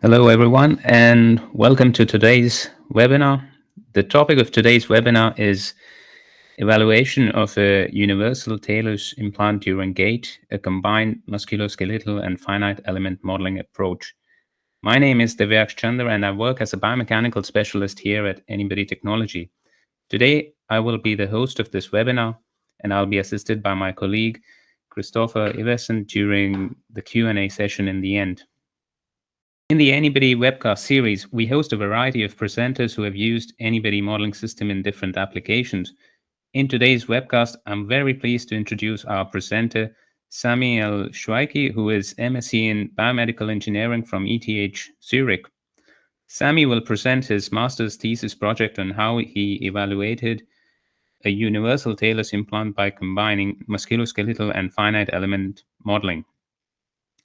Hello, everyone, and welcome to today's webinar. The topic of today's webinar is evaluation of a universal talus implant during gait, a combined musculoskeletal and finite element modeling approach. My name is Devyash Chandra, and I work as a biomechanical specialist here at Anybody Technology. Today, I will be the host of this webinar, and I'll be assisted by my colleague, Christopher Iversen, during the Q&A session in the end. In the Anybody webcast series, we host a variety of presenters who have used Anybody modeling system in different applications. In today's webcast, I'm very pleased to introduce our presenter, Sami Al Shweiki, who is MSc in Biomedical Engineering from ETH Zurich. Sami will present his master's thesis project on how he evaluated a universal talus implant by combining musculoskeletal and finite element modeling.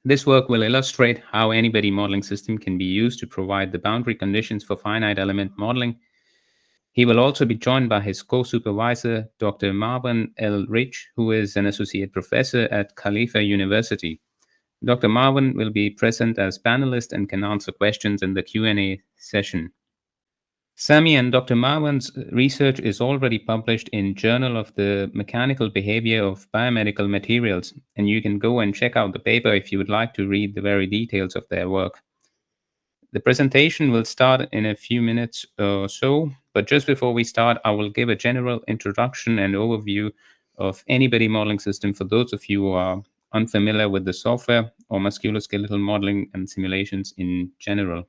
This work will illustrate how Anybody modeling system can be used to provide the boundary conditions for finite element modeling. He will also be joined by his co-supervisor, Dr. Marwan El-Rich, who is an associate professor at Khalifa University. Dr. Marwan will be present as panelist and can answer questions in the Q&A session. Sami and Dr. Marwan's research is already published in Journal of the Mechanical Behavior of Biomedical Materials, and you can go and check out the paper if you would like to read the very details of their work. The presentation will start in a few minutes or so, but just before we start, I will give a general introduction and overview of Anybody modeling system for those of you who are unfamiliar with the software or musculoskeletal modeling and simulations in general.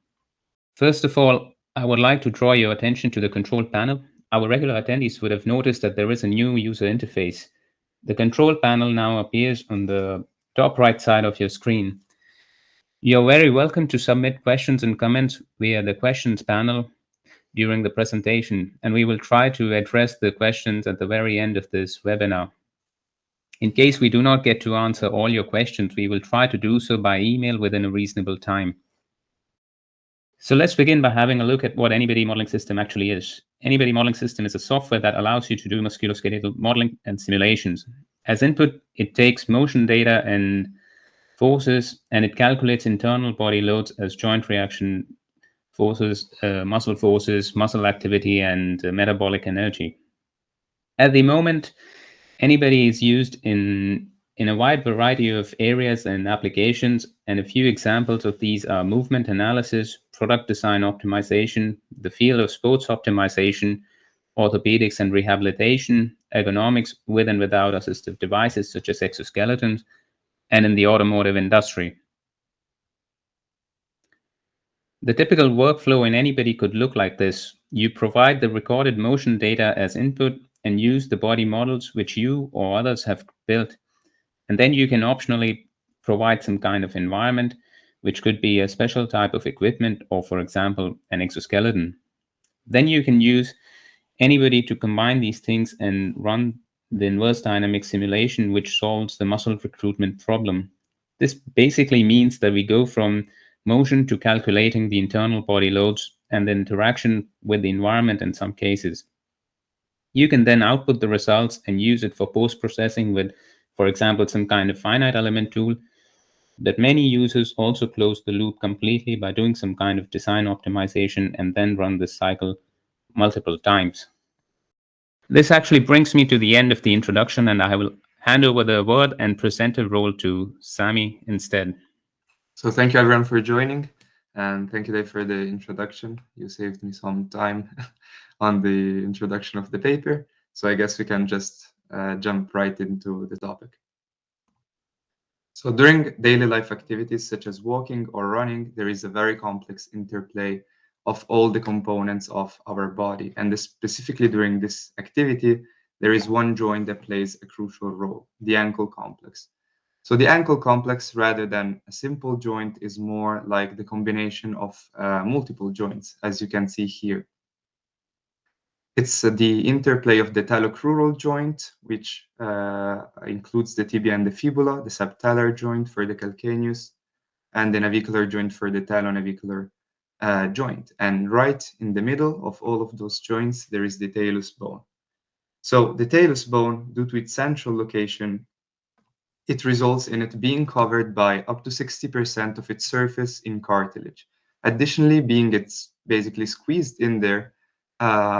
First of all, I would like to draw your attention to the control panel. Our regular attendees would have noticed that there is a new user interface. The control panel now appears on the top right side of your screen. You're very welcome to submit questions and comments via the questions panel during the presentation, and we will try to address the questions at the very end of this webinar. In case we do not get to answer all your questions, we will try to do so by email within a reasonable time. So let's begin by having a look at what Anybody modeling system actually is. Anybody modeling system is a software that allows you to do musculoskeletal modeling and simulations. As input, it takes motion data and forces, and it calculates internal body loads as joint reaction forces, muscle activity, and metabolic energy. At the moment, Anybody is used in a wide variety of areas and applications, and a few examples of these are movement analysis, product design optimization, the field of sports optimization, orthopedics and rehabilitation, ergonomics with and without assistive devices such as exoskeletons, and in the automotive industry. The typical workflow in Anybody could look like this. You provide the recorded motion data as input and use the body models which you or others have built. And then you can optionally provide some kind of environment, which could be a special type of equipment or, for example, an exoskeleton. Then you can use Anybody to combine these things and run the inverse dynamic simulation, which solves the muscle recruitment problem. This basically means that we go from motion to calculating the internal body loads and the interaction with the environment in some cases. You can then output the results and use it for post-processing with, for example, some kind of finite element tool. That many users also close the loop completely by doing some kind of design optimization and then run this cycle multiple times. This actually brings me to the end of the introduction, and I will hand over the word and presenter role to Sami instead. So thank you everyone for joining, and thank you Dave for the introduction. You saved me some time on the introduction of the paper, so I guess we can just jump right into the topic. So during daily life activities such as walking or running, there is a very complex interplay of all the components of our body, and specifically during this activity, there is one joint that plays a crucial role, the ankle complex. So the ankle complex, rather than a simple joint, is more like the combination of multiple joints, as you can see here. It's the interplay of the talocrural joint, which includes the tibia and the fibula, the subtalar joint for the calcaneus, and the navicular joint for the talonavicular joint. And right in the middle of all of those joints, there is the talus bone. So the talus bone, due to its central location, it results in it being covered by up to 60% of its surface in cartilage. Additionally, being it's basically squeezed in there,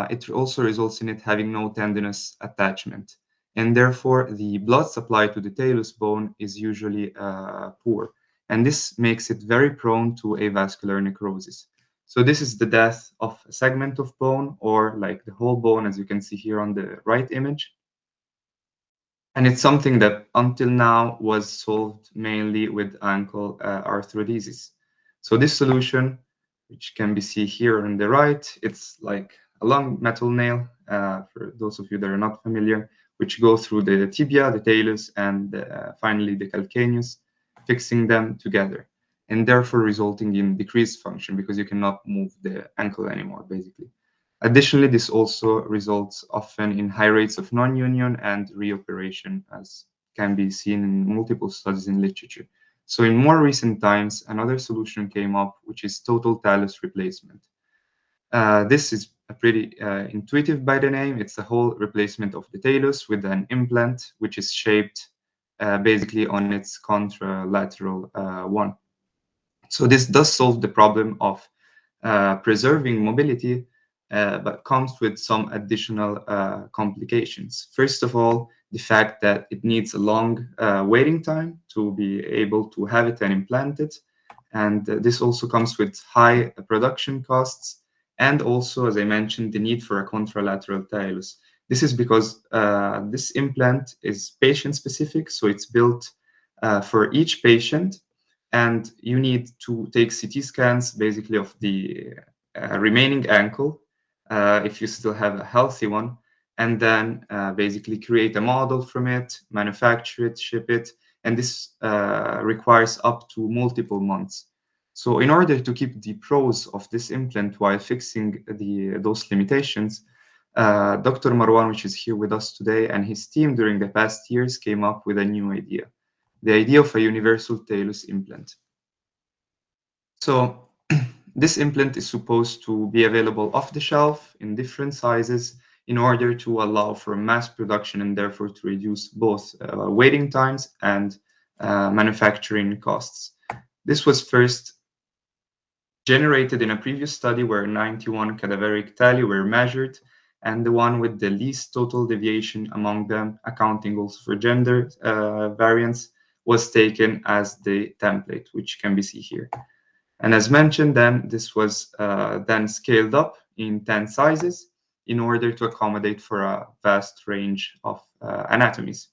it also results in it having no tendinous attachment. And therefore, the blood supply to the talus bone is usually poor. And this makes it very prone to avascular necrosis. So this is the death of a segment of bone, or like the whole bone, as you can see here on the right image. And it's something that until now was solved mainly with ankle arthrodesis. So this solution, which can be seen here on the right, it's like a long metal nail, for those of you that are not familiar, which go through the tibia, the talus, and finally the calcaneus, fixing them together, and therefore resulting in decreased function because you cannot move the ankle anymore, basically. Additionally, this also results often in high rates of non-union and reoperation, as can be seen in multiple studies in literature. So in more recent times, another solution came up, which is total talus replacement. This is pretty intuitive by the name. It's a whole replacement of the talus with an implant, which is shaped basically on its contralateral one. So this does solve the problem of preserving mobility, but comes with some additional complications. First of all, the fact that it needs a long waiting time to be able to have it and implant it. And this also comes with high production costs. And also, as I mentioned, the need for a contralateral talus. This is because this implant is patient specific, so it's built for each patient. And you need to take CT scans basically of the remaining ankle if you still have a healthy one, and then basically create a model from it, manufacture it, ship it, and this requires up to multiple months. So in order to keep the pros of this implant while fixing those limitations, Dr. Marwan, which is here with us today, and his team during the past years came up with a new idea, the idea of a universal talus implant. So this implant is supposed to be available off the shelf in different sizes in order to allow for mass production and therefore to reduce both waiting times and manufacturing costs. This was first generated in a previous study where 91 cadaveric thalli were measured, and the one with the least total deviation among them, accounting also for gender variance, was taken as the template, which can be seen here. And as mentioned, then this was then scaled up in 10 sizes in order to accommodate for a vast range of anatomies.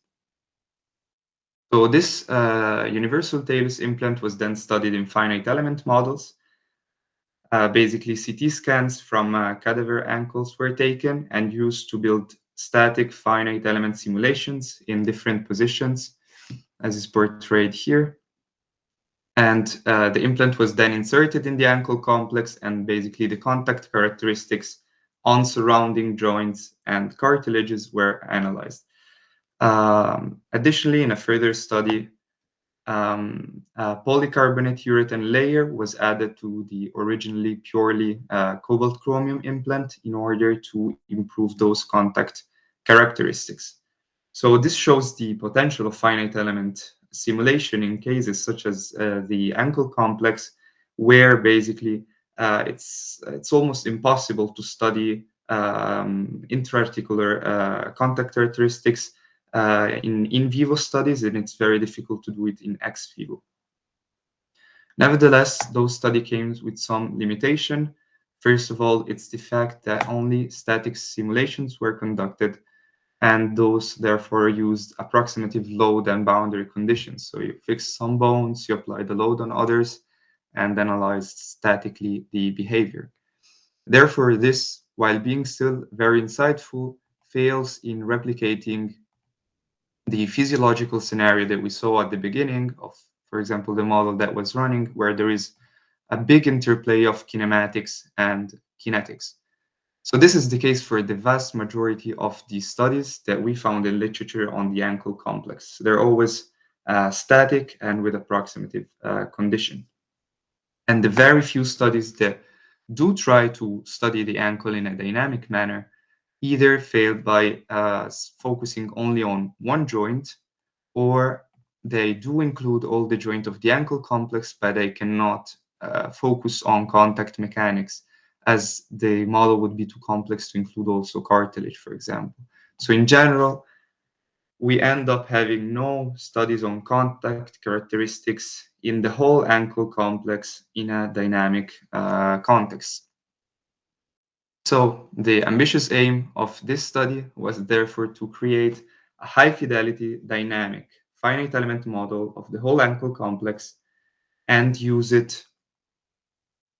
So this universal talus implant was then studied in finite element models. Basically, CT scans from cadaver ankles were taken and used to build static finite element simulations in different positions, as is portrayed here. And the implant was then inserted in the ankle complex, and basically the contact characteristics on surrounding joints and cartilages were analyzed. Additionally, in a further study, a polycarbonate urethane layer was added to the originally purely cobalt chromium implant in order to improve those contact characteristics. So this shows the potential of finite element simulation in cases such as the ankle complex, where basically it's almost impossible to study intra-articular contact characteristics in vivo studies, and it's very difficult to do it in ex vivo. Nevertheless, those studies came with some limitation. First of all, it's the fact that only static simulations were conducted, and those therefore used approximative load and boundary conditions. So you fix some bones, you apply the load on others, and analyze statically the behavior. Therefore, this, while being still very insightful, fails in replicating the physiological scenario that we saw at the beginning of, for example, the model that was running, where there is a big interplay of kinematics and kinetics. So this is the case for the vast majority of the studies that we found in literature on the ankle complex. They're always static and with approximative condition. And the very few studies that do try to study the ankle in a dynamic manner either failed by focusing only on one joint, or they do include all the joint of the ankle complex, but they cannot focus on contact mechanics, as the model would be too complex to include also cartilage, for example. So in general, we end up having no studies on contact characteristics in the whole ankle complex in a dynamic context. So the ambitious aim of this study was therefore to create a high-fidelity, dynamic, finite element model of the whole ankle complex and use it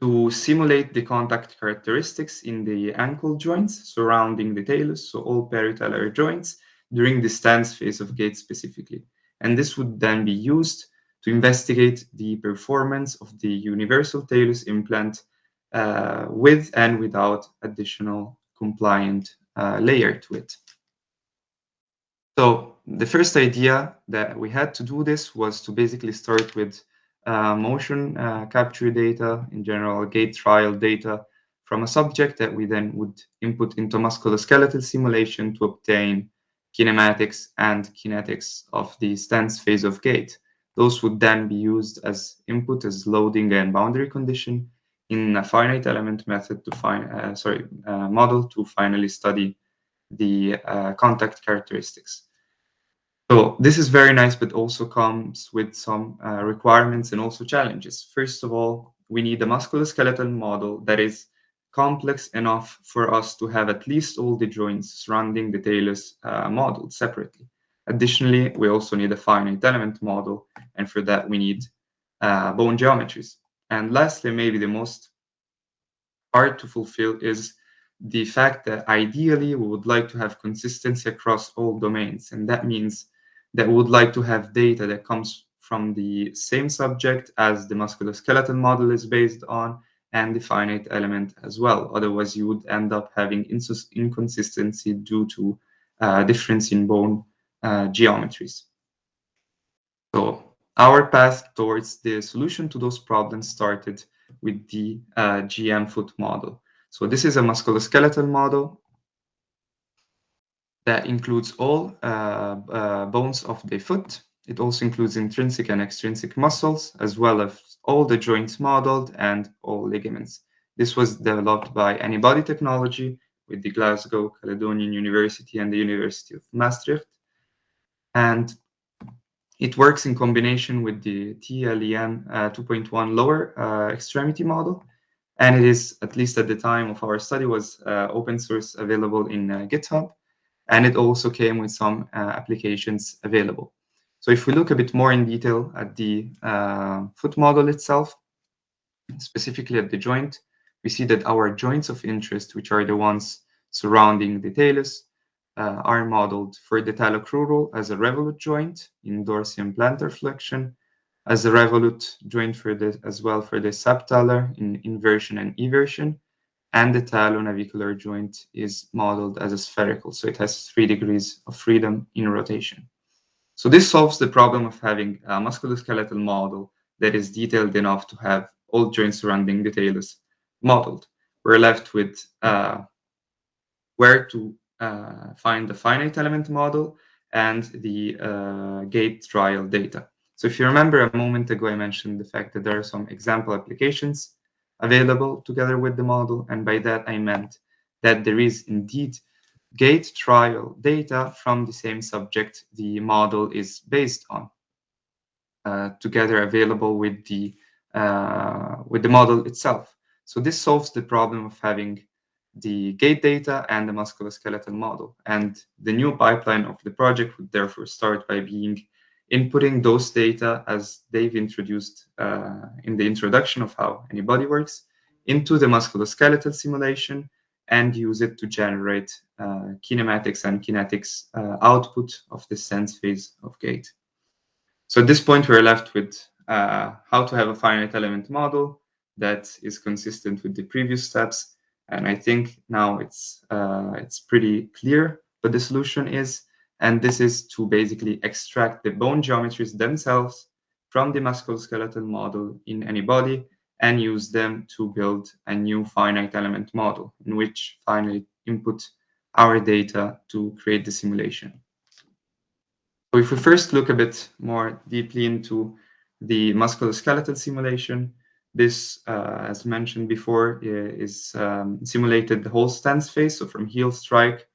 to simulate the contact characteristics in the ankle joints surrounding the talus, so all peri-talar joints, during the stance phase of gait specifically. And this would then be used to investigate the performance of the universal talus implant with and without additional compliant layer to it. So the first idea that we had to do this was to basically start with motion capture data, in general gait trial data from a subject that we then would input into musculoskeletal simulation to obtain kinematics and kinetics of the stance phase of gait. Those would then be used as input as loading and boundary condition in a finite element method to model to finally study the contact characteristics. So this is very nice, but also comes with some requirements and also challenges. First of all, we need a musculoskeletal model that is complex enough for us to have at least all the joints surrounding the talus modeled separately. Additionally, we also need a finite element model, and for that we need bone geometries. And lastly, maybe the most hard to fulfill is the fact that ideally we would like to have consistency across all domains, and that means that we would like to have data that comes from the same subject as the musculoskeletal model is based on and the finite element as well. Otherwise, you would end up having inconsistency due to difference in bone geometries. So our path towards the solution to those problems started with the GM foot model. So this is a musculoskeletal model that includes all bones of the foot. It also includes intrinsic and extrinsic muscles, as well as all the joints modeled and all ligaments. This was developed by Antibody Technology with the Glasgow Caledonian University and the University of Maastricht. And it works in combination with the TLEM 2.1 lower extremity model. And it is, at least at the time of our study, was open source available in GitHub. And it also came with some applications available. So if we look a bit more in detail at the foot model itself, specifically at the joint, we see that our joints of interest, which are the ones surrounding the talus, are modeled for the talocrural as a revolute joint in dorsi-plantar flexion, as a revolute joint as well for the subtalar in inversion and eversion, and the talonavicular joint is modeled as a spherical, so it has 3 degrees of freedom in rotation. So this solves the problem of having a musculoskeletal model that is detailed enough to have all joints surrounding the talus modeled. We're left with where to find the finite element model and the gait trial data. So if you remember a moment ago, I mentioned the fact that there are some example applications available together with the model, and by that I meant that there is indeed gait trial data from the same subject the model is based on, together available with the model itself. So this solves the problem of having the gait data and the musculoskeletal model. And the new pipeline of the project would therefore start by being inputting those data as they've introduced in the introduction of how Antibody works into the musculoskeletal simulation and use it to generate kinematics and kinetics output of the sense phase of gait. So at this point, we're left with how to have a finite element model that is consistent with the previous steps. And I think now it's pretty clear what the solution is. And this is to basically extract the bone geometries themselves from the musculoskeletal model in Antibody and use them to build a new finite element model in which finally input our data to create the simulation. So if we first look a bit more deeply into the musculoskeletal simulation, This, as mentioned before, is simulated the whole stance phase, so from heel strike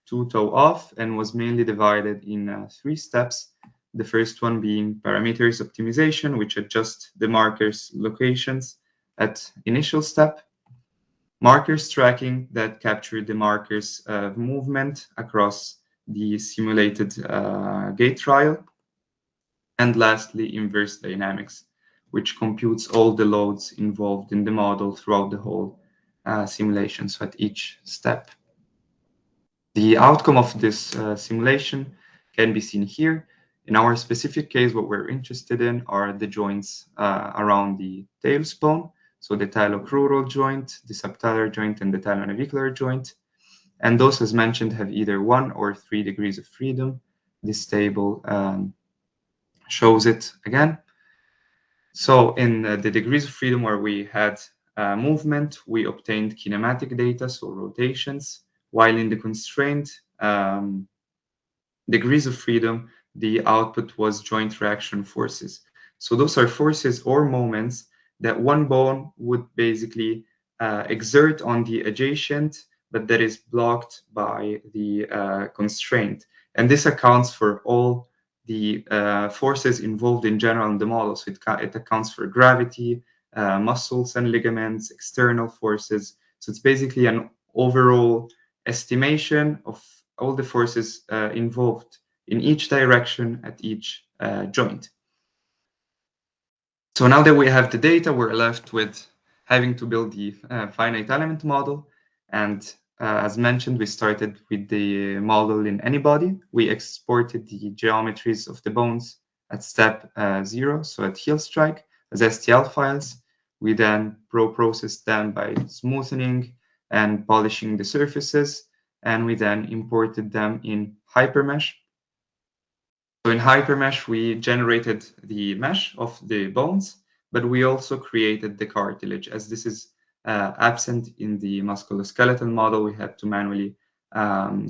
to toe off, and was mainly divided in 3 steps. The first one being parameters optimization, which adjust the markers locations at initial step. Markers tracking that capture the markers of movement across the simulated gait trial. And lastly, inverse dynamics, which computes all the loads involved in the model throughout the whole simulation, so at each step. The outcome of this simulation can be seen here. In our specific case, what we're interested in are the joints around the talus bone, so the talocrural joint, the subtalar joint, and the talonavicular joint. And those, as mentioned, have either 1 or 3 degrees of freedom. This table shows it again. So in the degrees of freedom where we had movement, we obtained kinematic data, so rotations, while in the constraint degrees of freedom, the output was joint reaction forces. So those are forces or moments that one bone would basically exert on the adjacent, but that is blocked by the constraint. And this accounts for all the forces involved in general in the model. So it accounts for gravity, muscles and ligaments, external forces. So it's basically an overall estimation of all the forces involved in each direction at each joint. So now that we have the data, we're left with having to build the finite element model. And as mentioned, we started with the model in Anybody. We exported the geometries of the bones at step 0, so at heel strike, as STL files. We then processed them by smoothing and polishing the surfaces, and we then imported them in HyperMesh. So in HyperMesh, we generated the mesh of the bones, but we also created the cartilage. As this is absent in the musculoskeletal model, we had to manually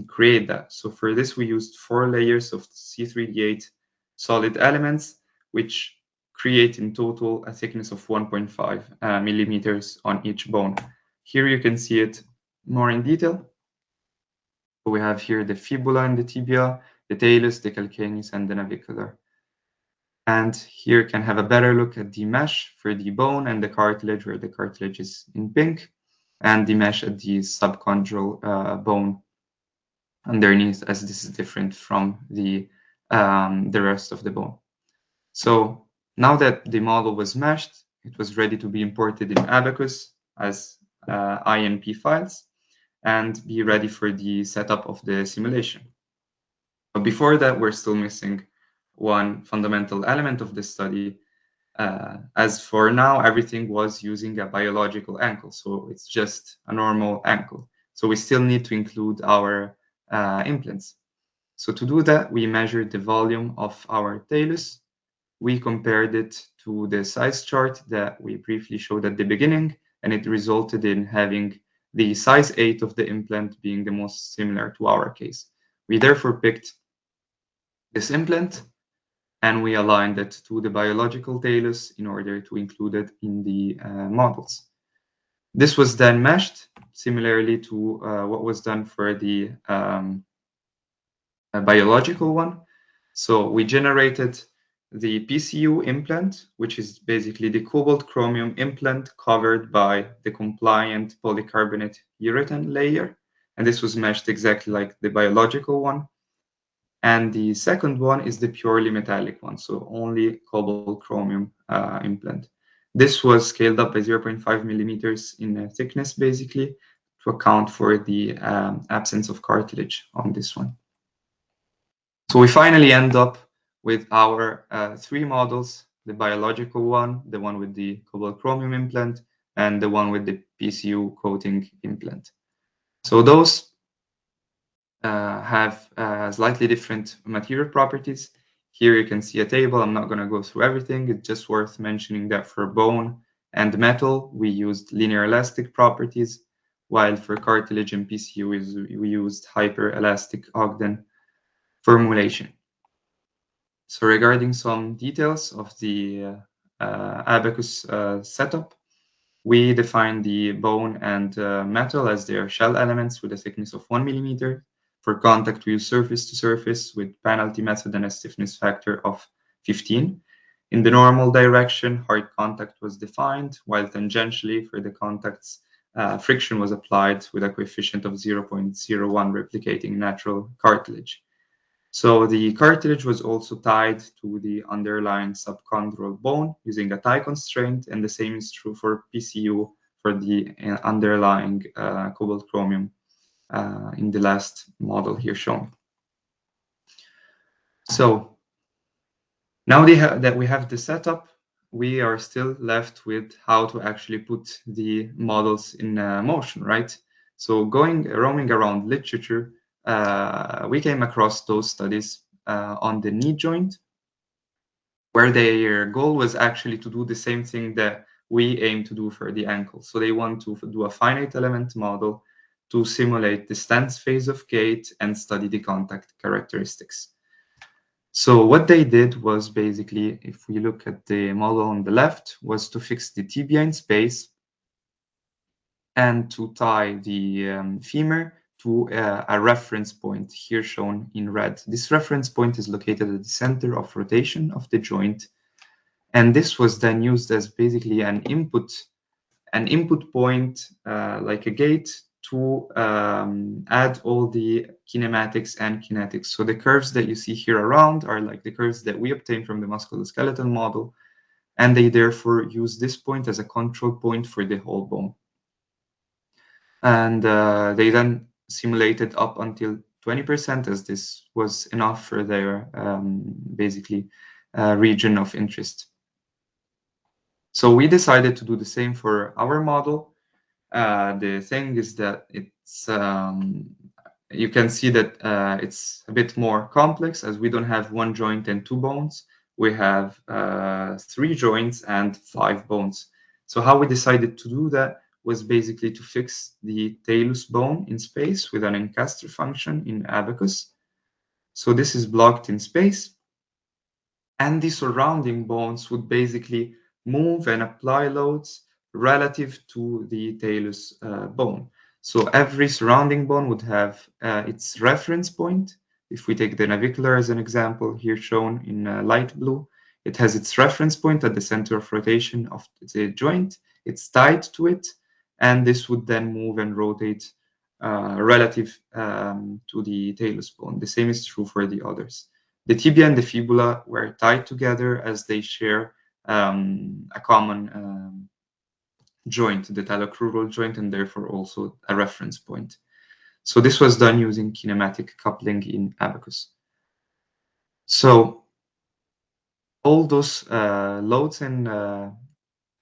create that. So for this, we used 4 layers of C3D8 solid elements, which create in total a thickness of 1.5 millimeters on each bone. Here you can see it more in detail. We have here the fibula and the tibia, the talus, the calcaneus, and the navicular. And here you can have a better look at the mesh for the bone and the cartilage, where the cartilage is in pink, and the mesh at the subchondral bone underneath, as this is different from the rest of the bone. So now that the model was meshed, it was ready to be imported in Abacus as INP files and be ready for the setup of the simulation. But before that, we're still missing one fundamental element of the study. As for now, everything was using a biological ankle, so it's just a normal ankle. So we still need to include our implants. So to do that, we measured the volume of our talus. We compared it to the size chart that we briefly showed at the beginning, and it resulted in having the size 8 of the implant being the most similar to our case. We therefore picked this implant and we aligned it to the biological talus in order to include it in the models. This was then meshed similarly to what was done for the biological one. So we generated the PCU implant, which is basically the cobalt chromium implant covered by the compliant polycarbonate urethane layer. And this was meshed exactly like the biological one. And the second one is the purely metallic one, so only cobalt chromium implant. This was scaled up by 0.5 millimeters in thickness, basically, to account for the absence of cartilage on this one. So we finally end up with our 3 models, the biological one, the one with the cobalt chromium implant, and the one with the PCU coating implant. So those have slightly different material properties. Here you can see a table. I'm not going to go through everything. It's just worth mentioning that for bone and metal, we used linear elastic properties, while for cartilage and PCU, we used hyperelastic Ogden formulation. So regarding some details of the Abacus setup, We define the bone and metal as their shell elements with a thickness of 1 millimeter. For contact, we use surface to surface with penalty method and a stiffness factor of 15. In the normal direction, hard contact was defined, while tangentially for the contacts, friction was applied with a coefficient of 0.01 replicating natural cartilage. So the cartilage was also tied to the underlying subchondral bone using a tie constraint, and the same is true for PCU for the underlying cobalt chromium in the last model here shown. So now that we have the setup, we are still left with how to actually put the models in motion, right? So roaming around literature, we came across those studies on the knee joint, where their goal was actually to do the same thing that we aim to do for the ankle. So they want to do a finite element model to simulate the stance phase of gait and study the contact characteristics. So what they did was basically, if we look at the model on the left, was to fix the tibia in space and to tie the femur to a reference point here shown in red. This reference point is located at the center of rotation of the joint. And this was then used as basically an input point, like a gate, to add all the kinematics and kinetics. So the curves that you see here around are like the curves that we obtained from the musculoskeletal model, and they therefore use this point as a control point for the whole bone. And they then simulated up until 20%, as this was enough for their basically region of interest. So we decided to do the same for our model. The thing is that it's you can see that it's a bit more complex, as we don't have one joint and two bones. We have 3 joints and 5 bones. So how we decided to do that was basically to fix the talus bone in space with an encaster function in abacus. So this is blocked in space, and the surrounding bones would basically move and apply loads relative to the talus bone. So every surrounding bone would have its reference point. If we take the navicular as an example, here shown in light blue, it has its reference point at the center of rotation of the joint. It's tied to it, and this would then move and rotate relative to the talus bone. The same is true for the others. The tibia and the fibula were tied together as they share a common joint, the talocrural joint, and therefore also a reference point. So this was done using kinematic coupling in abacus. So all those loads and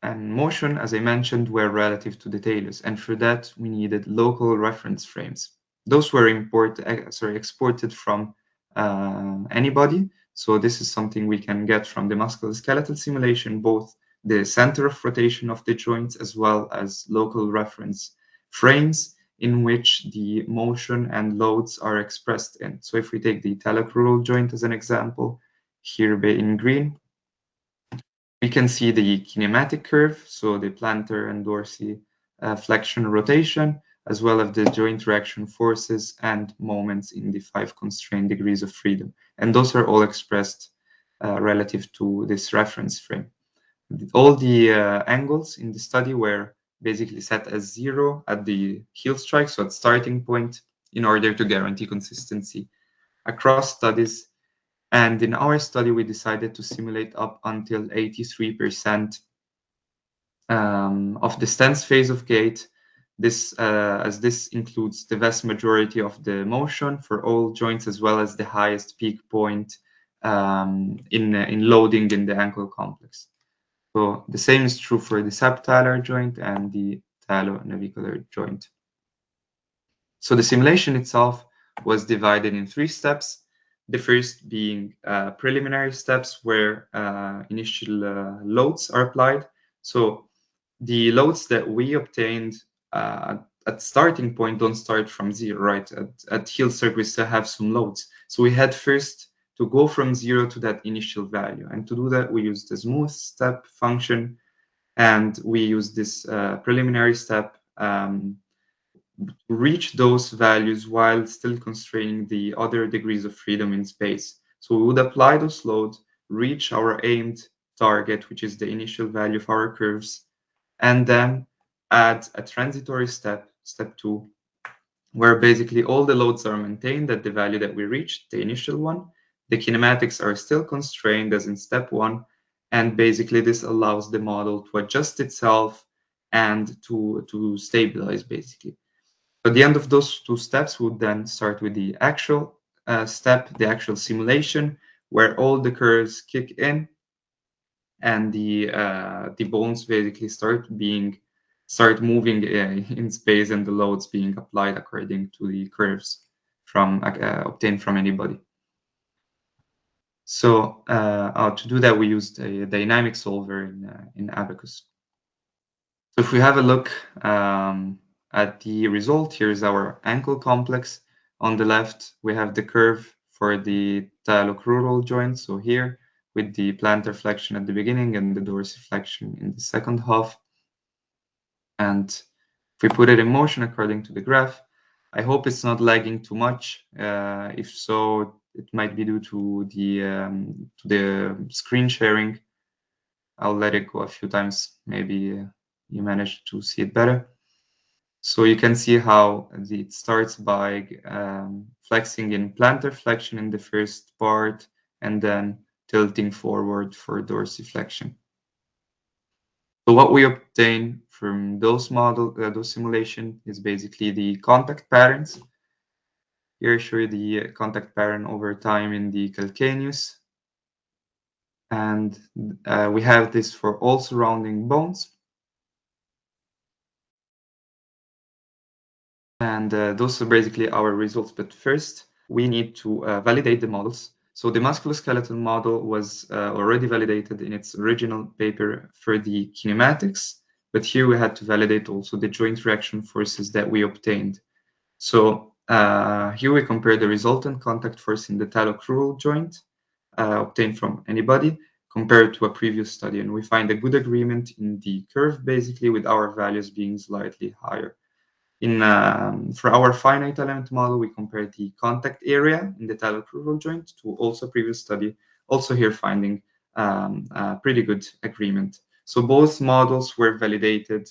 motion, as I mentioned, were relative to the talus, and for that we needed local reference frames. Those were exported from anybody. So this is something we can get from the musculoskeletal simulation, both the center of rotation of the joints as well as local reference frames in which the motion and loads are expressed in. So if we take the talocrural joint as an example, here in green, we can see the kinematic curve, so the plantar and dorsal flexion rotation, as well as the joint reaction forces and moments in the 5 constrained degrees of freedom. And those are all expressed relative to this reference frame. All the angles in the study were basically set as 0 at the heel strike, so at starting point, in order to guarantee consistency across studies. And in our study, we decided to simulate up until 83% of the stance phase of gait. This, as this includes the vast majority of the motion for all joints, as well as the highest peak point in loading in the ankle complex. So the same is true for the subtalar joint and the talonavicular joint. So the simulation itself was divided in 3 steps. The first being preliminary steps where initial loads are applied. So the loads that we obtained at starting point don't start from 0, right? At heel circle, we still have some loads. So we had first to go from 0 to that initial value. And to do that, we used the smooth step function And we use this preliminary step to reach those values while still constraining the other degrees of freedom in space. So we would apply those loads, reach our aimed target, which is the initial value of our curves, and then add a transitory step, step 2, where basically all the loads are maintained at the value that we reached, the initial one. The kinematics are still constrained as in step 1, and basically this allows the model to adjust itself and to stabilize basically. At the end of those 2 steps, we would then start with the actual step, the actual simulation, where all the curves kick in and the bones basically start moving in space, and the loads being applied according to the curves from obtained from anybody. So to do that, we used a dynamic solver in Abacus. So if we have a look at the result, here's our ankle complex. On the left, we have the curve for the talocrural joint. So here, with the plantar flexion at the beginning and the dorsiflexion in the second half. And if we put it in motion according to the graph, I hope it's not lagging too much. If so, it might be due to the screen sharing. I'll let it go a few times. Maybe you managed to see it better. So you can see how it starts by flexing in plantar flexion in the first part, and then tilting forward for dorsiflexion. So what we obtain from those simulation is basically the contact patterns. Here I show you the contact pattern over time in the calcaneus. And we have this for all surrounding bones. And those are basically our results. But first, we need to validate the models. So the musculoskeletal model was already validated in its original paper for the kinematics, but here we had to validate also the joint reaction forces that we obtained. So here we compare the resultant contact force in the talocrural joint obtained from anybody compared to a previous study, and we find a good agreement in the curve, basically, with our values being slightly higher. For our finite element model, we compare the contact area in the talocrural joint to also previous study, also here finding a pretty good agreement. So both models were validated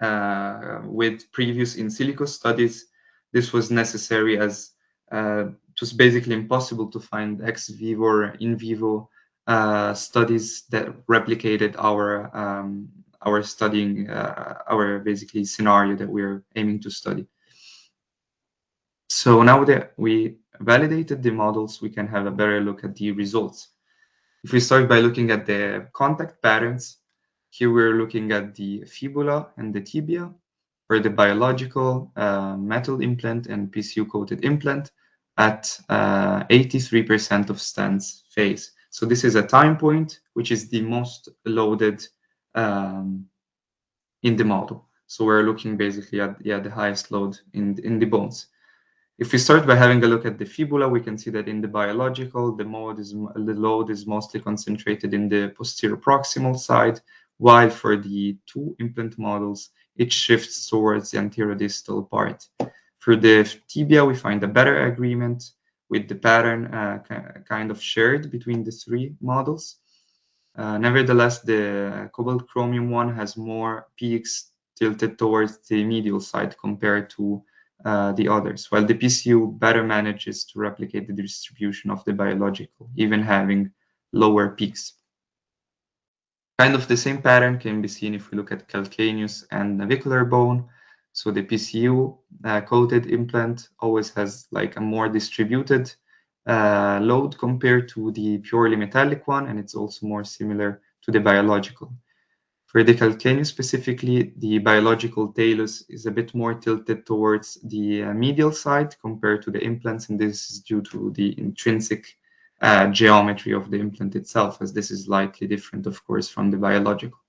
with previous in silico studies. This was necessary as it was basically impossible to find ex vivo or in vivo studies that replicated our studying, our basically scenario that we're aiming to study. So now that we validated the models, we can have a better look at the results. If we start by looking at the contact patterns, here we're looking at the fibula and the tibia for the biological metal implant and PCU-coated implant at 83% of stance phase. So this is a time point, which is the most loaded in the model. So we're looking basically at the highest load in the bones. If we start by having a look at the fibula, we can see that in the biological, the load is mostly concentrated in the posterior proximal side, while for the 2 implant models, it shifts towards the anterodistal part. For the tibia, we find a better agreement with the pattern kind of shared between the 3 models. Nevertheless, the cobalt chromium one has more peaks tilted towards the medial side compared to the others, while the PCU better manages to replicate the distribution of the biological, even having lower peaks. Kind of the same pattern can be seen if we look at calcaneus and navicular bone. So the PCU coated implant always has like a more distributed load compared to the purely metallic one, and it's also more similar to the biological. For the calcaneus specifically, the biological talus is a bit more tilted towards the medial side compared to the implants, and this is due to the intrinsic geometry of the implant itself, as this is slightly different, of course, from the biological.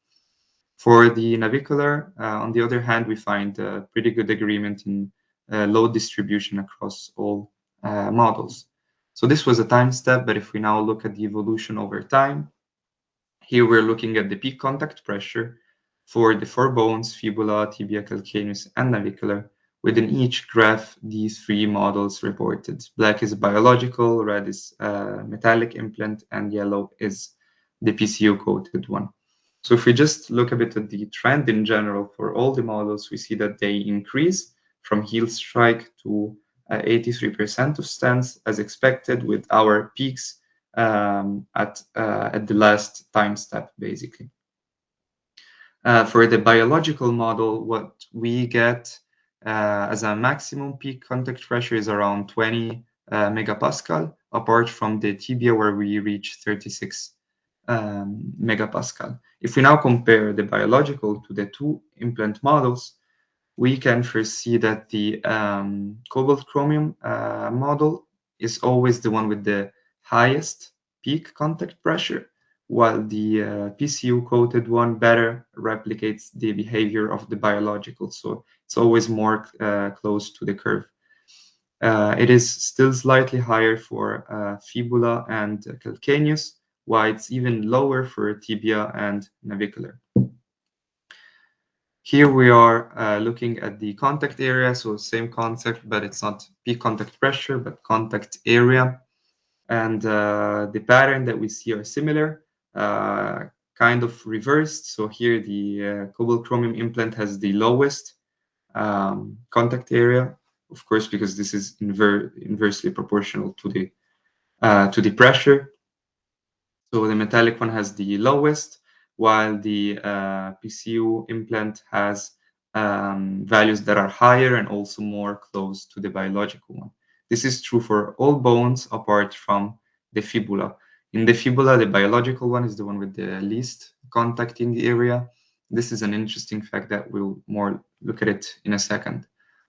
For the navicular, on the other hand, we find a pretty good agreement in load distribution across all models. So this was a time step, but if we now look at the evolution over time, Here we're looking at the peak contact pressure for the 4 bones, fibula, tibia, calcaneus, and navicular. Within each graph, these 3 models reported. Black is biological, red is metallic implant, and yellow is the PCU-coated one. So if we just look a bit at the trend in general for all the models, we see that they increase from heel strike to 83% of stents as expected, with our peaks at the last time step, basically. For the biological model, what we get as a maximum peak contact pressure is around 20 megapascal, apart from the tibia where we reach 36 megapascal. If we now compare the biological to the 2 implant models, we can first see that the cobalt chromium model is always the one with the highest peak contact pressure, while the PCU coated one better replicates the behavior of the biological. So it's always more close to the curve. It is still slightly higher for fibula and calcaneus, while it's even lower for tibia and navicular. Here we are looking at the contact area, so same concept, but it's not peak contact pressure, but contact area. And the pattern that we see are similar, kind of reversed. So here the cobalt chromium implant has the lowest contact area, of course, because this is inversely proportional to the pressure. So the metallic one has the lowest, while the PCU implant has values that are higher and also more close to the biological one. This is true for all bones apart from the fibula. In the fibula, the biological one is the one with the least contacting area. This is an interesting fact that we'll more look at it in a second.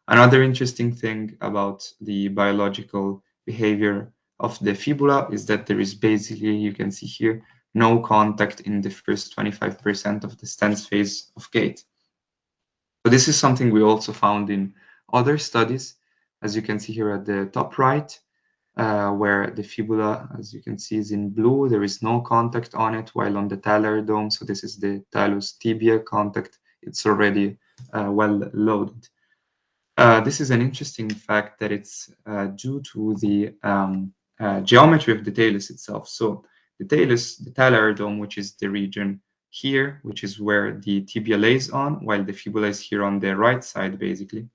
Another interesting thing about the biological behavior of the fibula is that there is basically, you can see here, no contact in the first 25% of the stance phase of gait. So this is something we also found in other studies, as you can see here at the top right, where the fibula, as you can see, is in blue. There is no contact on it, while on the talar dome, so this is the talus tibia contact, it's already well loaded. This is an interesting fact that it's due to the geometry of the talus itself. So the talus, the talar dome, which is the region here, which is where the tibia lays on, while the fibula is here on the right side, basically.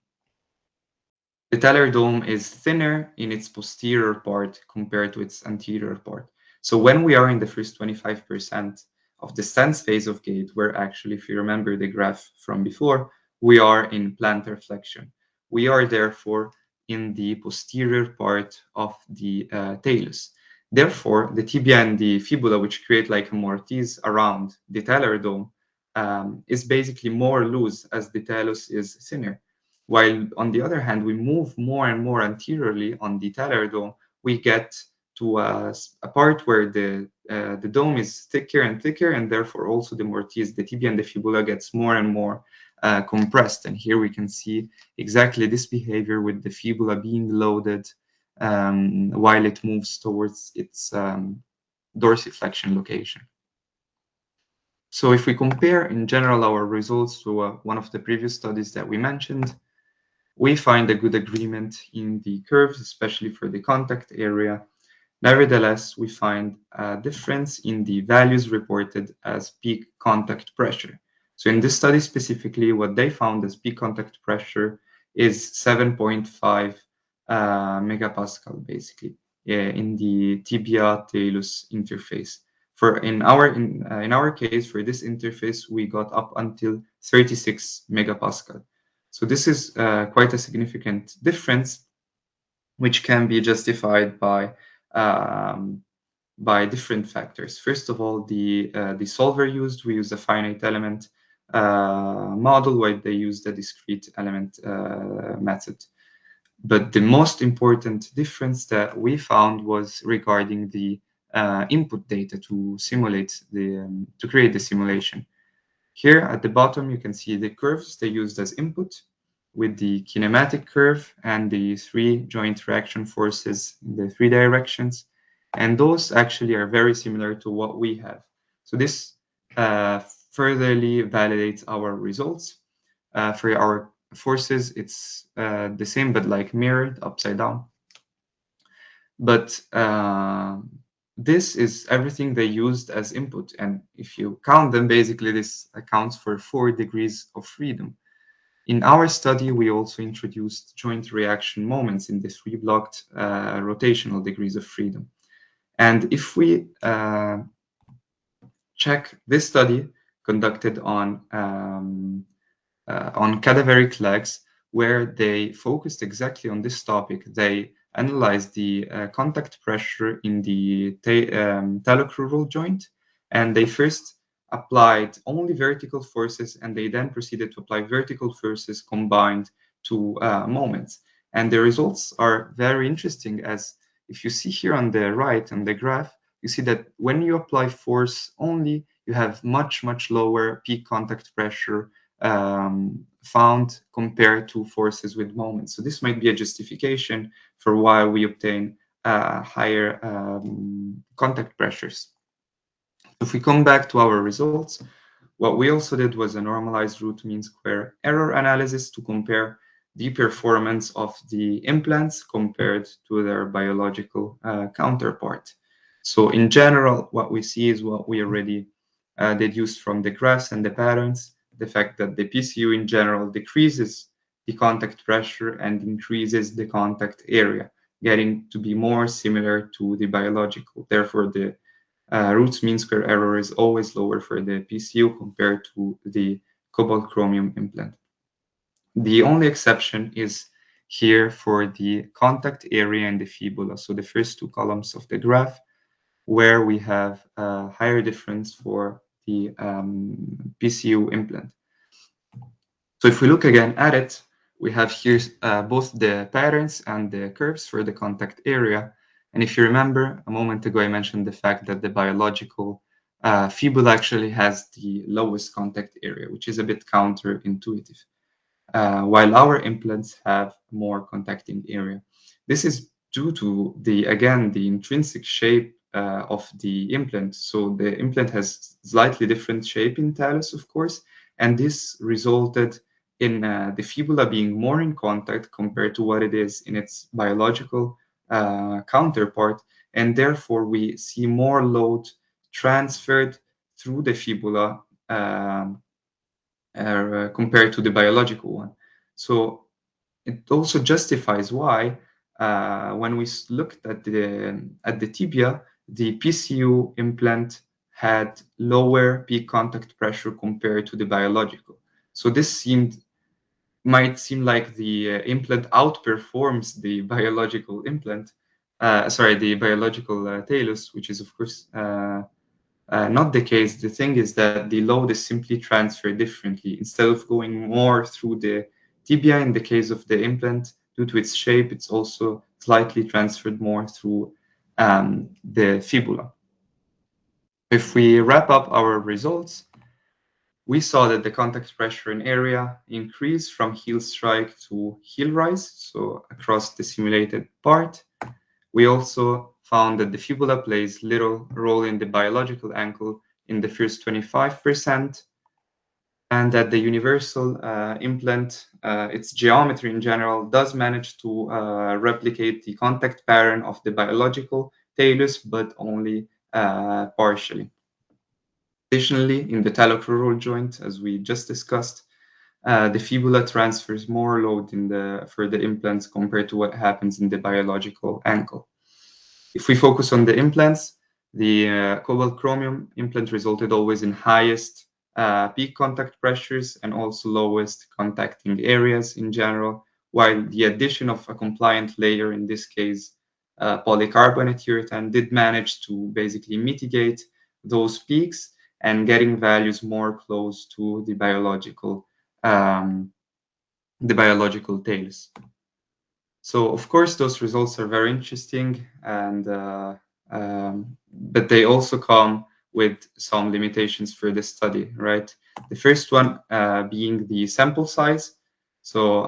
The talar dome is thinner in its posterior part compared to its anterior part. So when we are in the first 25% of the stance phase of gait, where actually, if you remember the graph from before, we are in plantar flexion. We are therefore in the posterior part of the talus. Therefore, the tibia and the fibula, which create like a mortise around the talar dome, is basically more loose as the talus is thinner. While on the other hand, we move more and more anteriorly on the talar dome, we get to a part where the dome is thicker and thicker, and therefore also the mortise, the tibia and the fibula gets more and more compressed. And here we can see exactly this behavior with the fibula being loaded while it moves towards its dorsiflexion location. So if we compare in general our results to one of the previous studies that we mentioned, we find a good agreement in the curves, especially for the contact area. Nevertheless, we find a difference in the values reported as peak contact pressure. So in this study specifically, what they found as peak contact pressure is 7.5 megapascal, basically, in the tibia talus interface. In our case, for this interface, we got up until 36 megapascal. So this is quite a significant difference, which can be justified by different factors. First of all, the solver used, we use a finite element model, while they use the discrete element method. But the most important difference that we found was regarding the input data to simulate to create the simulation. Here at the bottom, you can see the curves they used as input, with the kinematic curve and the 3 joint reaction forces in the 3 directions. And those actually are very similar to what we have. So this furtherly validates our results. For our forces, it's the same, but like mirrored upside down. But this is everything they used as input. And if you count them, basically this accounts for 4 degrees of freedom. In our study, we also introduced joint reaction moments in the 3 blocked rotational degrees of freedom. And if we check this study conducted on cadaveric legs, where they focused exactly on this topic, they analyzed the contact pressure in the talocrural joint, and they first applied only vertical forces, and they then proceeded to apply vertical forces combined to moments. And the results are very interesting, as if you see here on the right on the graph, you see that when you apply force only, you have much, much lower peak contact pressure found compared to forces with moments. So this might be a justification for why we obtain higher contact pressures. If we come back to our results, what we also did was a normalized root mean square error analysis to compare the performance of the implants compared to their biological counterpart. So in general, what we see is what we already deduced from the graphs and the patterns, the fact that the PCU in general decreases the contact pressure and increases the contact area, getting to be more similar to the biological. Therefore, the roots mean square error is always lower for the PCU compared to the cobalt chromium implant. The only exception is here for the contact area and the fibula, so the first 2 columns of the graph, where we have a higher difference for the PCU implant. So if we look again at it, we have here both the patterns and the curves for the contact area. And if you remember, a moment ago, I mentioned the fact that the biological fibula actually has the lowest contact area, which is a bit counterintuitive, while our implants have more contacting area. This is due to the intrinsic shape of the implant. So the implant has slightly different shape in talus, of course, and this resulted in the fibula being more in contact compared to what it is in its biological counterpart, and therefore we see more load transferred through the fibula compared to the biological one. So it also justifies why when we looked at the tibia, the PCU implant had lower peak contact pressure compared to the biological. So this might seem like the implant outperforms the biological implant, the biological talus, which is of course not the case. The thing is that the load is simply transferred differently. Instead of going more through the tibia in the case of the implant, due to its shape, it's also slightly transferred more through the fibula. If we wrap up our results, we saw that the contact pressure and area increased from heel strike to heel rise, so across the simulated part. We also found that the fibula plays little role in the biological ankle in the first 25%, and that the universal implant, its geometry in general, does manage to replicate the contact pattern of the biological talus, but only partially. Additionally, in the talocrural joint, as we just discussed, the fibula transfers more load for the implants compared to what happens in the biological ankle. If we focus on the implants, the cobalt chromium implant resulted always in highest peak contact pressures and also lowest contacting areas in general, while the addition of a compliant layer, in this case polycarbonate urethane, did manage to basically mitigate those peaks and getting values more close to the biological talus. So of course those results are very interesting, and but they also come with some limitations for this study, right? The first one being the sample size. So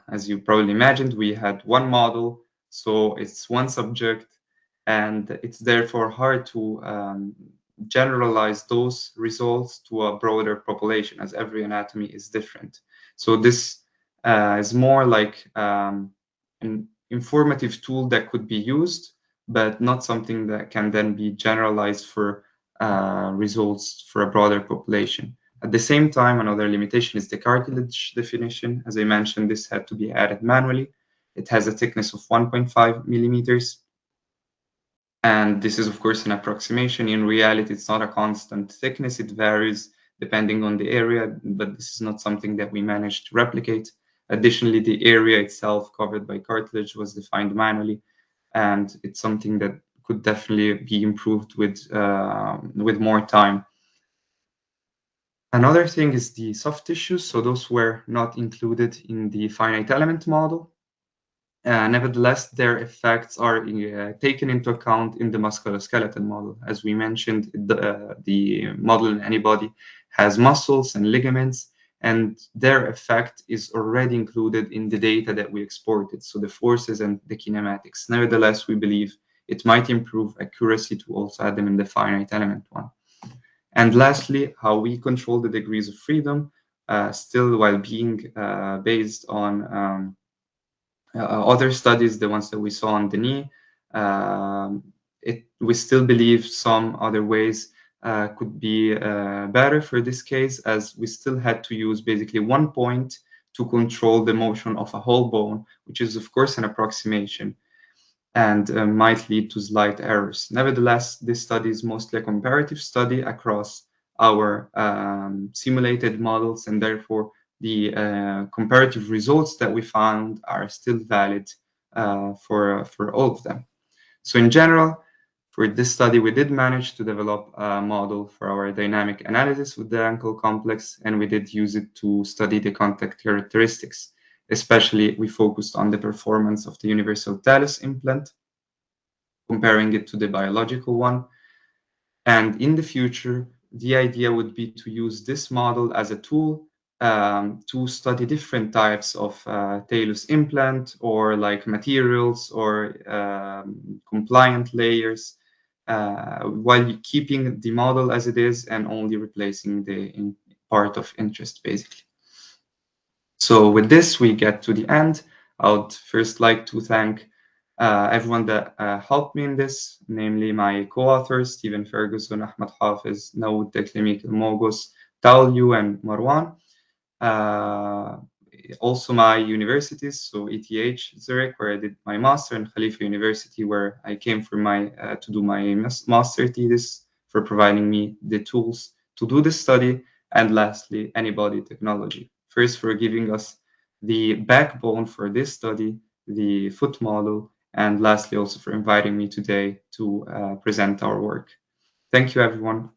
as you probably imagined, we had one model, so it's one subject, and it's therefore hard to generalize those results to a broader population, as every anatomy is different. So this is more like an informative tool that could be used, but not something that can then be generalized for results for a broader population. At the same time, another limitation is the cartilage definition. As I mentioned, this had to be added manually. It has a thickness of 1.5 millimeters. And this is, of course, an approximation. In reality, it's not a constant thickness. It varies depending on the area, but this is not something that we managed to replicate. Additionally, the area itself covered by cartilage was defined manually, and it's something that could definitely be improved with more time. Another thing is the soft tissues. So those were not included in the finite element model. Nevertheless, their effects are taken into account in the musculoskeletal model. As we mentioned, the model in anybody has muscles and ligaments, and their effect is already included in the data that we exported, so the forces and the kinematics. Nevertheless, we believe it might improve accuracy to also add them in the finite element one. And lastly, how we control the degrees of freedom, still while being based on other studies, the ones that we saw on the knee, we still believe some other ways could be better for this case, as we still had to use basically 1 point to control the motion of a whole bone, which is of course an approximation and might lead to slight errors. Nevertheless, this study is mostly a comparative study across our simulated models, and therefore the comparative results that we found are still valid for all of them. So in general, for this study, we did manage to develop a model for our dynamic analysis with the ankle complex, and we did use it to study the contact characteristics. Especially, we focused on the performance of the universal talus implant, comparing it to the biological one. And in the future, the idea would be to use this model as a tool to study different types of talus implant, or like materials or compliant layers, while keeping the model as it is and only replacing the part of interest, basically. So with this, we get to the end. I would first like to thank everyone that helped me in this, namely my co-authors, Stephen Ferguson, Ahmed Hafiz, Naoud Teklemik, Mogos, Taolyu, and Marwan. Also my universities, so ETH Zurich, where I did my master, and Khalifa University, where I came for my to do my master thesis, for providing me the tools to do this study. And lastly, Anybody Technology, first for giving us the backbone for this study, the foot model, and lastly also for inviting me today to present our work. Thank you, everyone.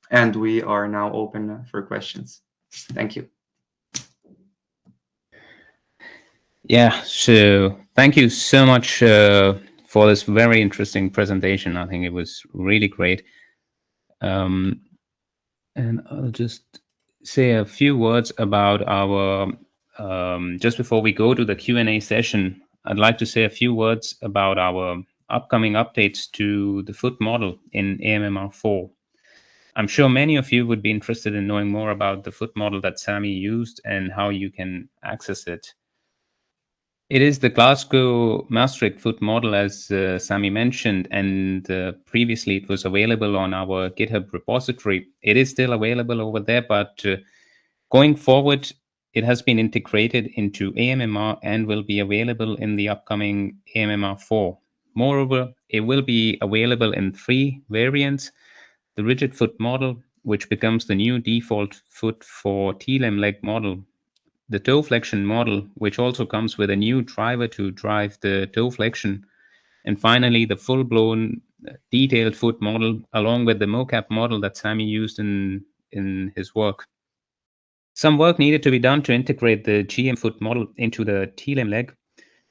And we are now open for questions. Thank you. Yeah, so thank you so much for this very interesting presentation. I think it was really great. And I'll just say a few words about our, just before we go to the Q&A session, I'd like to say a few words about our upcoming updates to the foot model in AMMR 4. I'm sure many of you would be interested in knowing more about the foot model that Sami used and how you can access it. It is the Glasgow Maastricht foot model, as Sami mentioned, and previously it was available on our GitHub repository. It is still available over there, but going forward, it has been integrated into AMMR and will be available in the upcoming AMMR 4. Moreover, it will be available in 3 variants: the rigid foot model, which becomes the new default foot for T-limb leg model; the toe flexion model, which also comes with a new driver to drive the toe flexion; and finally, the full-blown detailed foot model, along with the mocap model that Sami used in his work. Some work needed to be done to integrate the GM foot model into the T-limb leg.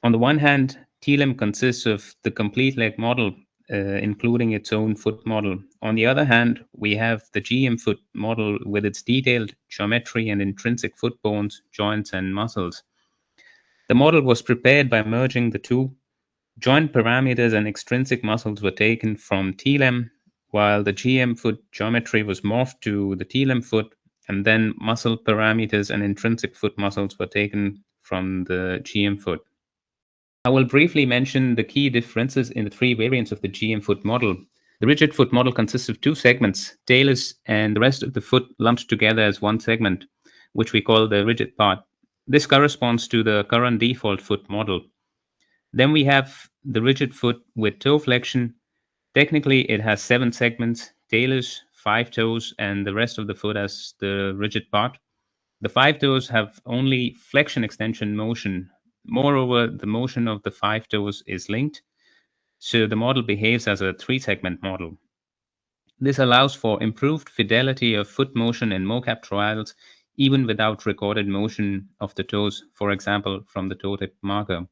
On the one hand, T-limb consists of the complete leg model, including its own foot model. On the other hand, we have the GM foot model with its detailed geometry and intrinsic foot bones, joints, and muscles. The model was prepared by merging the two. Joint parameters and extrinsic muscles were taken from T-limb, while the GM foot geometry was morphed to the TLM foot, and then muscle parameters and intrinsic foot muscles were taken from the GM foot. I will briefly mention the key differences in the three variants of the GM foot model. The rigid foot model consists of two segments, talus and the rest of the foot lumped together as one segment, which we call the rigid part. This corresponds to the current default foot model. Then we have the rigid foot with toe flexion. Technically, it has 7 segments, talus, 5 toes, and the rest of the foot as the rigid part. The 5 toes have only flexion extension motion. Moreover, the motion of the 5 toes is linked, so the model behaves as a 3-segment model. This allows for improved fidelity of foot motion in mocap trials, even without recorded motion of the toes, for example, from the toe tip marker.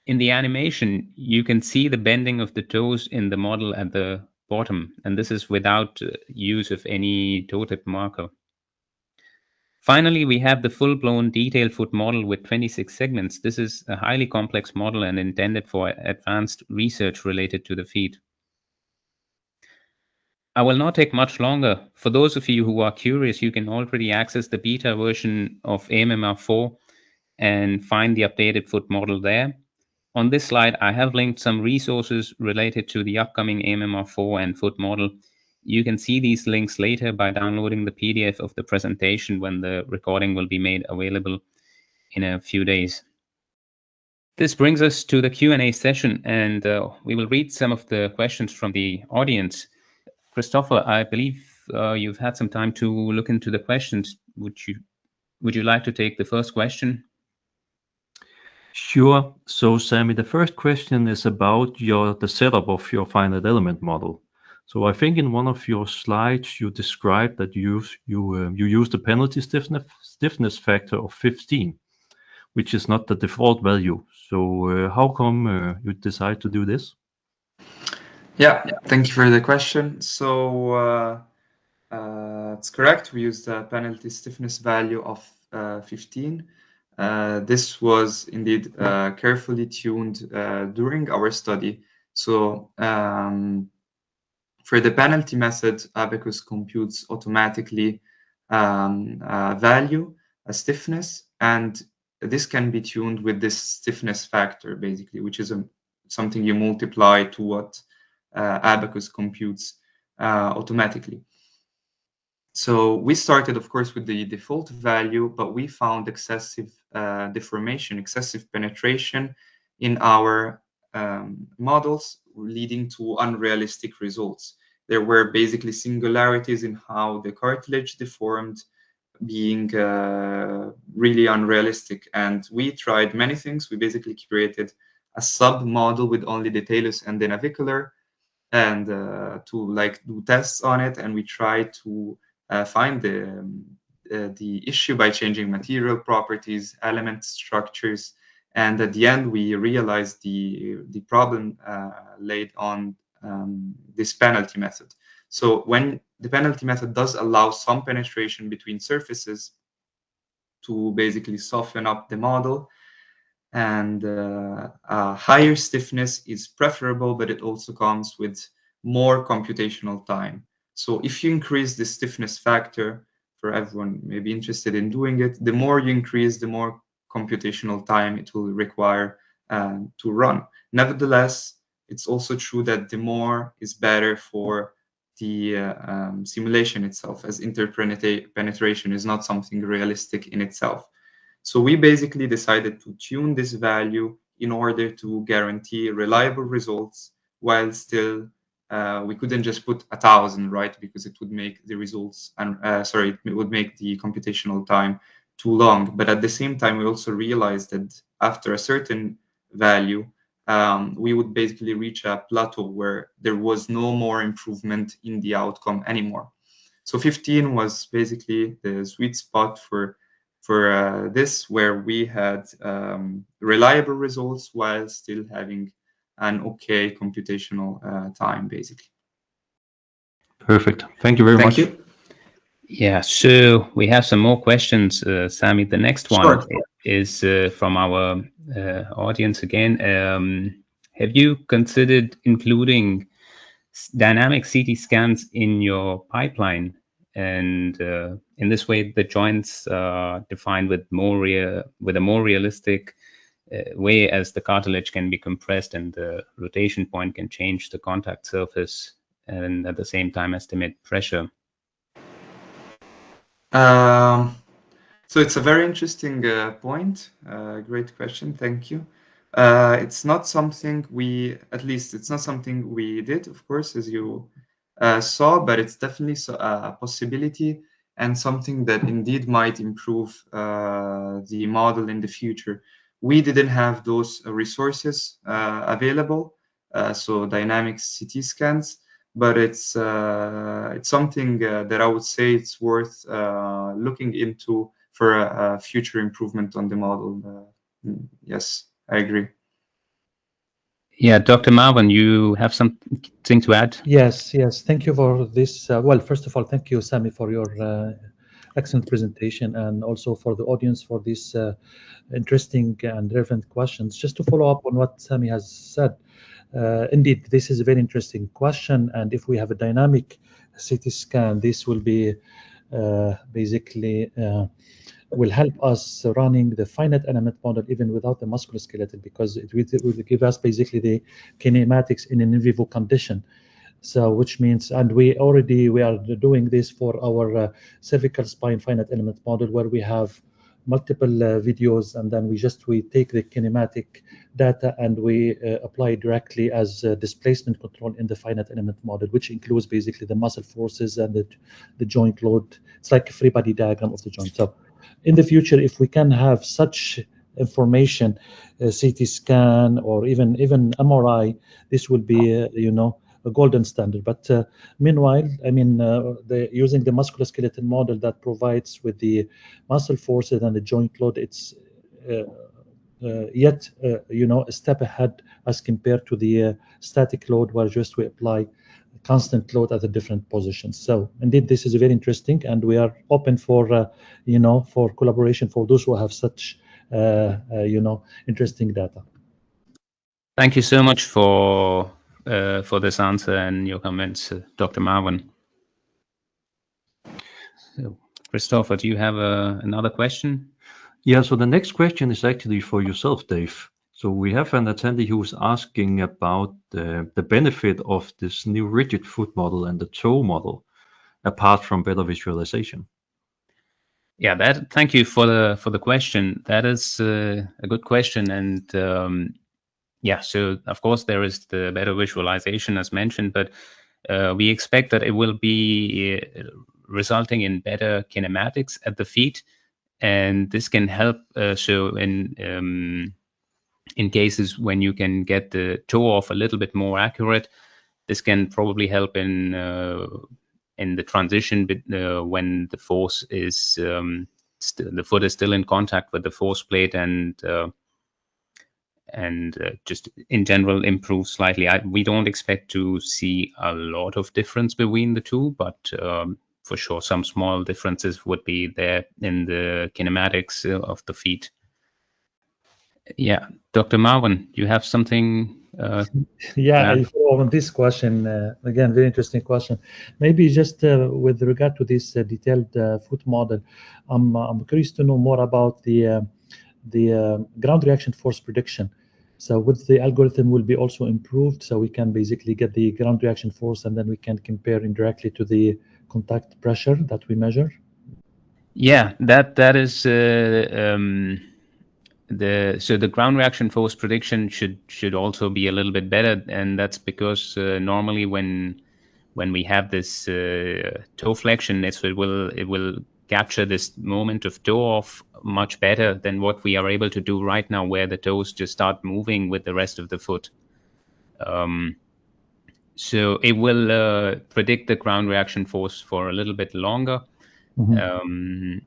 In the animation, you can see the bending of the toes in the model at the bottom, and this is without use of any toe tip marker. Finally, we have the full-blown detailed foot model with 26 segments. This is a highly complex model and intended for advanced research related to the feet. I will not take much longer. For those of you who are curious, you can already access the beta version of AMMR 4 and find the updated foot model there. On this slide, I have linked some resources related to the upcoming AMMR 4 and foot model. You can see these links later by downloading the PDF of the presentation when the recording will be made available in a few days. This brings us to the Q&A session, and we will read some of the questions from the audience. Christopher, I believe you've had some time to look into the questions. Would you like to take the first question? Sure. So, Sami, the first question is about the setup of your finite element model. So, I think in one of your slides you described that you used a penalty stiffness factor of 15, which is not the default value. So, how come you decide to do this? Yeah, thank you for the question. So it's correct. We used a penalty stiffness value of 15. This was indeed carefully tuned during our study. So for the penalty method, Abacus computes automatically a value, a stiffness, and this can be tuned with this stiffness factor, basically, which is something you multiply to what Abacus computes automatically. So we started, of course, with the default value, but we found excessive deformation, excessive penetration in our models, leading to unrealistic results. There were basically singularities in how the cartilage deformed, being really unrealistic. And we tried many things. We basically created a sub-model with only the talus and the navicular, and to do tests on it, and we tried to find the issue by changing material properties, element structures, and at the end we realized the problem laid on this penalty method. So when the penalty method does allow some penetration between surfaces to basically soften up the model, and a higher stiffness is preferable, but it also comes with more computational time. So if you increase the stiffness factor, for everyone maybe interested in doing it, the more you increase, the more computational time it will require to run. Nevertheless, it's also true that the more is better for the simulation itself, as interpenetration is not something realistic in itself. So we basically decided to tune this value in order to guarantee reliable results, while still we couldn't just put 1,000, right? Because it would make the results, it would make the computational time too long. But at the same time, we also realized that after a certain value, we would basically reach a plateau where there was no more improvement in the outcome anymore. So 15 was basically the sweet spot for this, where we had reliable results while still having an okay computational time, basically. Perfect. Thank you very much. Thank you. Yeah, so we have some more questions, Sami. The next one is from our audience again. Have you considered including dynamic CT scans in your pipeline, and in this way, the joints are defined with a more realistic way, as the cartilage can be compressed and the rotation point can change the contact surface, and at the same time estimate pressure. So it's a very interesting point. Great question. Thank you. It's not something it's not something we did, of course, as you saw, but it's definitely a possibility and something that indeed might improve the model in the future. We didn't have those resources available, so dynamic CT scans, but it's something that I would say it's worth looking into for a future improvement on the model. Yes, I agree. Yeah, Dr. Marwan, you have something to add? Yes. Thank you for this. Well, first of all, thank you, Sami, for your excellent presentation, and also for the audience for these interesting and relevant questions. Just to follow up on what Sami has said, indeed, this is a very interesting question. And if we have a dynamic CT scan, this will be basically will help us running the finite element model even without the musculoskeletal, because it will give us basically the kinematics in an in vivo condition. So which means, and we are doing this for our cervical spine finite element model, where we have multiple videos, and then we take the kinematic data and we apply directly as displacement control in the finite element model, which includes basically the muscle forces and the joint load. It's like a free body diagram of the joint. So in the future, if we can have such information, CT scan or even MRI, this will be a golden standard. But meanwhile, I mean, using the musculoskeletal model that provides with the muscle forces and the joint load, it's yet a step ahead as compared to the static load, where just we apply constant load at the different positions. So indeed, this is very interesting, and we are open for for collaboration for those who have such interesting data. Thank you so much for this answer and your comments, Dr. Marwan. So, Christopher, do you have another question? Yeah, so the next question is actually for yourself, Dave. So we have an attendee who is asking about the benefit of this new rigid foot model and the toe model, apart from better visualization. Yeah, thank you for the question. That is a good question, and yeah, so of course there is the better visualization as mentioned, but we expect that it will be resulting in better kinematics at the feet, and this can help. So in cases when you can get the toe off a little bit more accurate, this can probably help in the transition when the force is the foot is still in contact with the force plate, and just in general improve slightly. We don't expect to see a lot of difference between the two, but for sure some small differences would be there in the kinematics of the feet. Yeah, Dr. Marwan, you have something? Yeah, on this question, again, very interesting question. Maybe just with regard to this detailed foot model, I'm curious to know more about the ground reaction force prediction. So with the algorithm will be also improved, so we can basically get the ground reaction force, and then we can compare indirectly to the contact pressure that we measure. Yeah, that is the ground reaction force prediction should also be a little bit better, and that's because normally when we have this toe flexion, it will capture this moment of toe off much better than what we are able to do right now, where the toes just start moving with the rest of the foot. So it will predict the ground reaction force for a little bit longer, and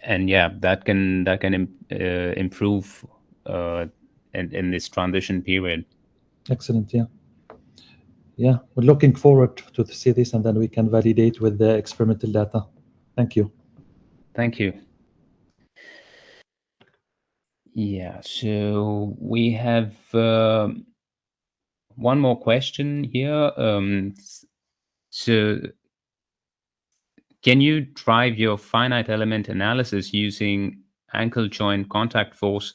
yeah, that can improve in this transition period. Excellent. Yeah, we're looking forward to see this, and then we can validate with the experimental data. Thank you. Thank you. Yeah, so we have one more question here. So can you drive your finite element analysis using ankle joint contact force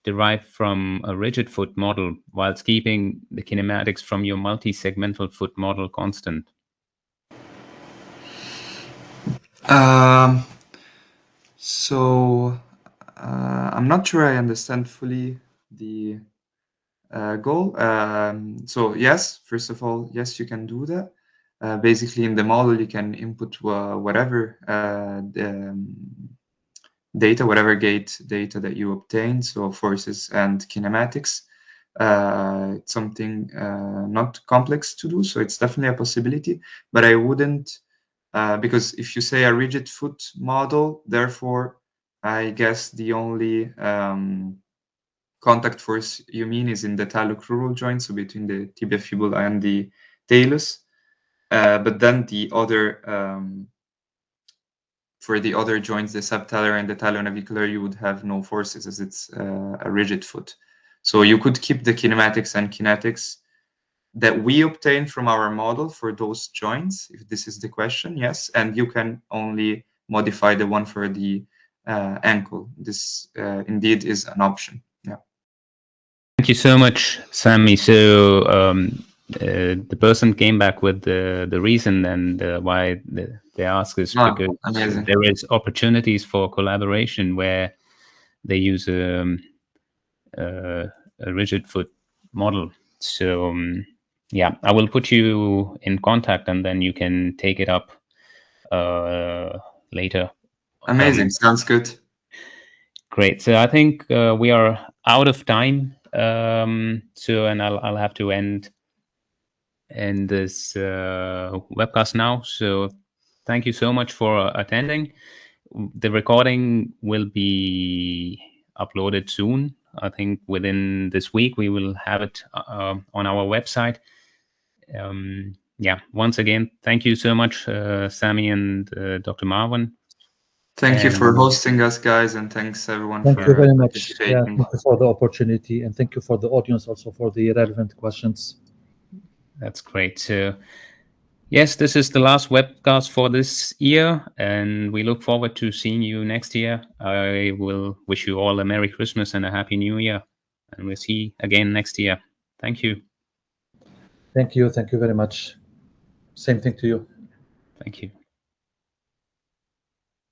derived from a rigid foot model whilst keeping the kinematics from your multi-segmental foot model constant? So I'm not sure I understand fully the goal. So yes, first of all, yes, you can do that. Basically, in the model, you can input whatever data, whatever gait data that you obtain, so forces and kinematics. It's something not complex to do, so it's definitely a possibility, but I wouldn't, because if you say a rigid foot model, therefore, I guess the only contact force you mean is in the talocrural joint, so between the tibia fibula and the talus. But then the other, for the other joints, the subtalar and the talonavicular, you would have no forces as it's a rigid foot. So you could keep the kinematics and kinetics that we obtain from our model for those joints, if this is the question, yes, and you can only modify the one for the ankle. This indeed is an option. Yeah. Thank you so much, Sami. So the person came back with the reason and why they ask is because amazing. there is opportunities for collaboration where they use a rigid foot model. So yeah, I will put you in contact and then you can take it up later. Amazing. Sounds good. Great. So I think we are out of time. So and I'll have to end this webcast now. So thank you so much for attending. The recording will be uploaded soon. I think within this week we will have it on our website. Yeah, once again, thank you so much, Sami and Dr. Marwan. Thank you for hosting us, guys, and thanks everyone thank for you very much. participating. Yeah, thank you for the opportunity, and thank you for the audience also for the relevant questions. That's great. So yes, this is the last webcast for this year, and we look forward to seeing you next year. I will wish you all a Merry Christmas and a Happy New Year, and we'll see again next year. Thank you. Thank you. Thank you very much. Same thing to you. Thank you.